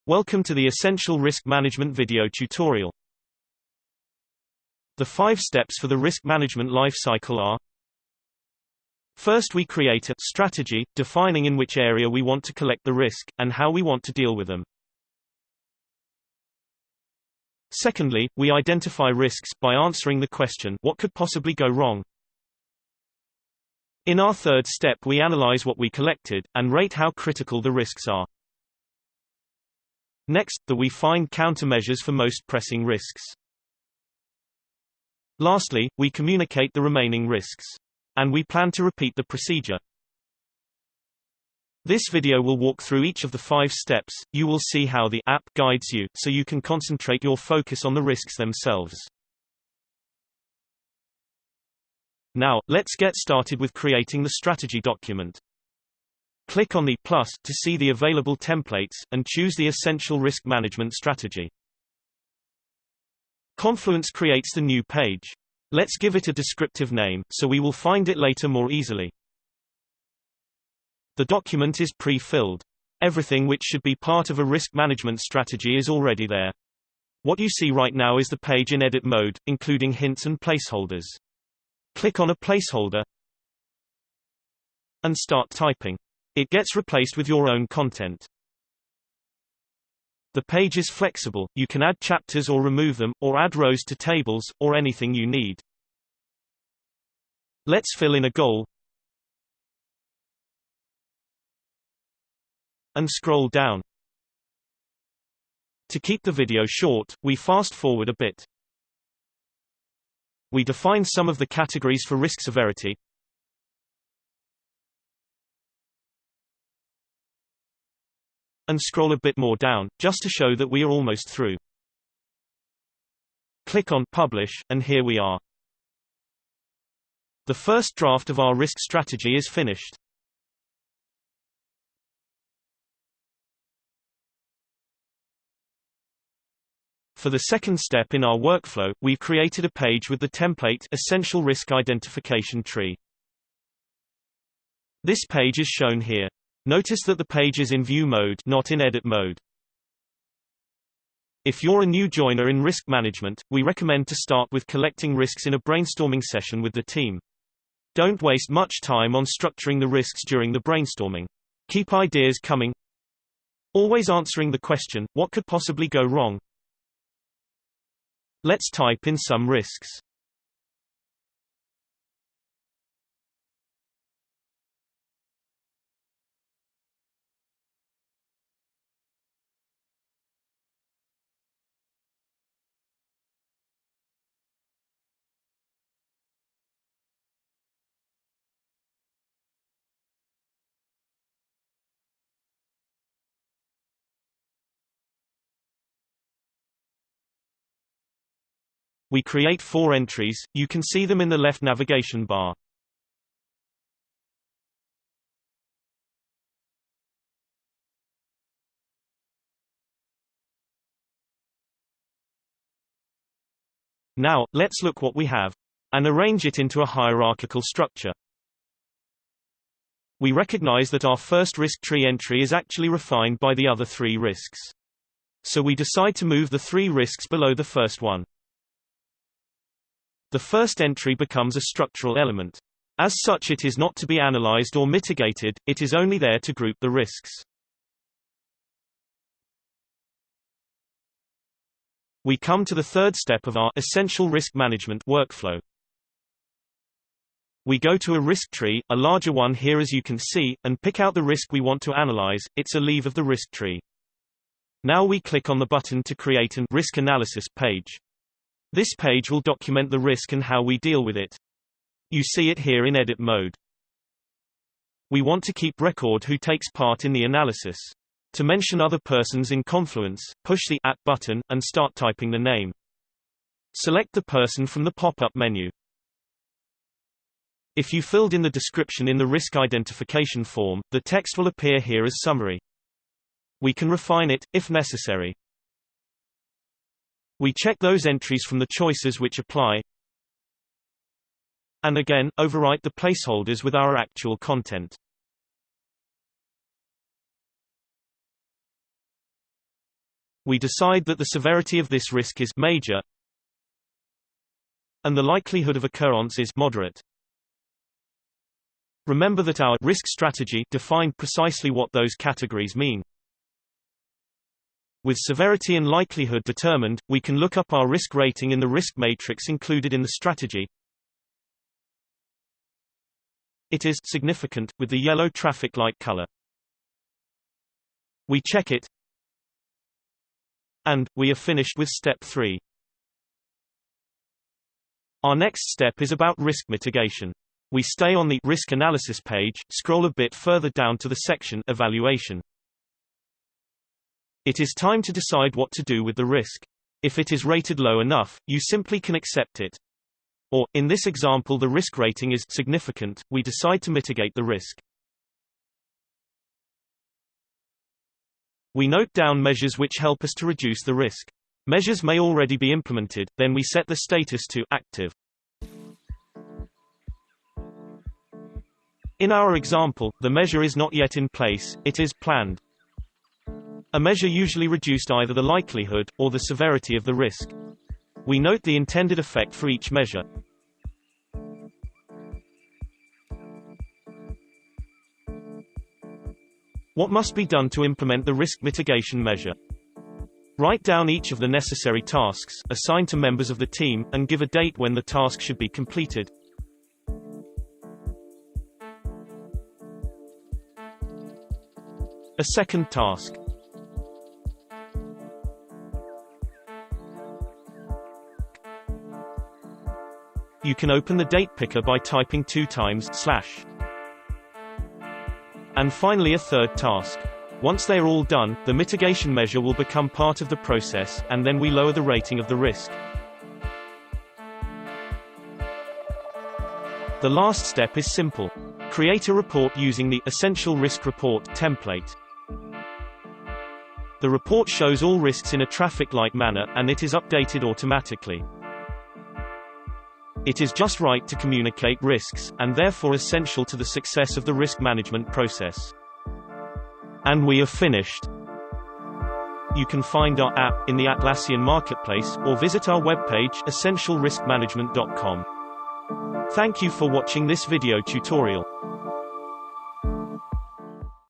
Welcome to the Essential Risk Management video tutorial. The 5 steps for the risk management life cycle are: first, we create a strategy, defining in which area we want to collect the risk, and how we want to deal with them. Secondly, we identify risks, by answering the question, what could possibly go wrong? In our third step, we analyze what we collected, and rate how critical the risks are. Next, we find countermeasures for most pressing risks. Lastly, we communicate the remaining risks. And we plan to repeat the procedure. This video will walk through each of the 5 steps. You will see how the app guides you, so you can concentrate your focus on the risks themselves. Now, let's get started with creating the strategy document. Click on the plus to see the available templates, and choose the Essential Risk Management Strategy. Confluence creates the new page. Let's give it a descriptive name, so we will find it later more easily. The document is pre-filled. Everything which should be part of a risk management strategy is already there. What you see right now is the page in edit mode, including hints and placeholders. Click on a placeholder and start typing. It gets replaced with your own content. The page is flexible. You can add chapters or remove them, or add rows to tables, or anything you need. Let's fill in a goal and scroll down. To keep the video short, we fast forward a bit. We define some of the categories for risk severity, and scroll a bit more down, just to show that we are almost through. Click on Publish, and here we are. The first draft of our risk strategy is finished. For the second step in our workflow, we've created a page with the template Essential Risk Identification Tree. This page is shown here. Notice that the page is in view mode, not in edit mode. If you're a new joiner in risk management, we recommend to start with collecting risks in a brainstorming session with the team. Don't waste much time on structuring the risks during the brainstorming. Keep ideas coming. Always answering the question, what could possibly go wrong? Let's type in some risks. We create 4 entries. You can see them in the left navigation bar. Now, let's look what we have and arrange it into a hierarchical structure. We recognize that our first risk tree entry is actually refined by the other 3 risks. So we decide to move the 3 risks below the first one. The first entry becomes a structural element. As such, it is not to be analyzed or mitigated, it is only there to group the risks. We come to the third step of our essential risk management workflow. We go to a risk tree, a larger one here as you can see, and pick out the risk we want to analyze. It's a leaf of the risk tree. Now we click on the button to create an risk analysis page. This page will document the risk and how we deal with it. You see it here in edit mode. We want to keep record who takes part in the analysis. To mention other persons in Confluence, push the @ button, and start typing the name. Select the person from the pop-up menu. If you filled in the description in the risk identification form, the text will appear here as summary. We can refine it, if necessary. We check those entries from the choices which apply, and again, overwrite the placeholders with our actual content. We decide that the severity of this risk is major and the likelihood of occurrence is moderate. Remember that our risk strategy defined precisely what those categories mean. With severity and likelihood determined, we can look up our risk rating in the risk matrix included in the strategy. It is significant with the yellow traffic light color. We check it, and we are finished with step 3. Our next step is about risk mitigation. We stay on the risk analysis page, scroll a bit further down to the section Evaluation. It is time to decide what to do with the risk. If it is rated low enough, you simply can accept it. Or, in this example, the risk rating is significant, we decide to mitigate the risk. We note down measures which help us to reduce the risk. Measures may already be implemented, then we set the status to active. In our example, the measure is not yet in place, it is planned. A measure usually reduced either the likelihood or the severity of the risk. We note the intended effect for each measure. What must be done to implement the risk mitigation measure? Write down each of the necessary tasks, assign to members of the team, and give a date when the task should be completed. A second task. You can open the date picker by typing 2 times /. And finally a third task. Once they are all done, the mitigation measure will become part of the process, and then we lower the rating of the risk. The last step is simple. Create a report using the Essential Risk Report template. The report shows all risks in a traffic light manner, and it is updated automatically. It is just right to communicate risks, and therefore essential to the success of the risk management process. And we are finished. You can find our app in the Atlassian Marketplace, or visit our webpage, essentialriskmanagement.com. Thank you for watching this video tutorial.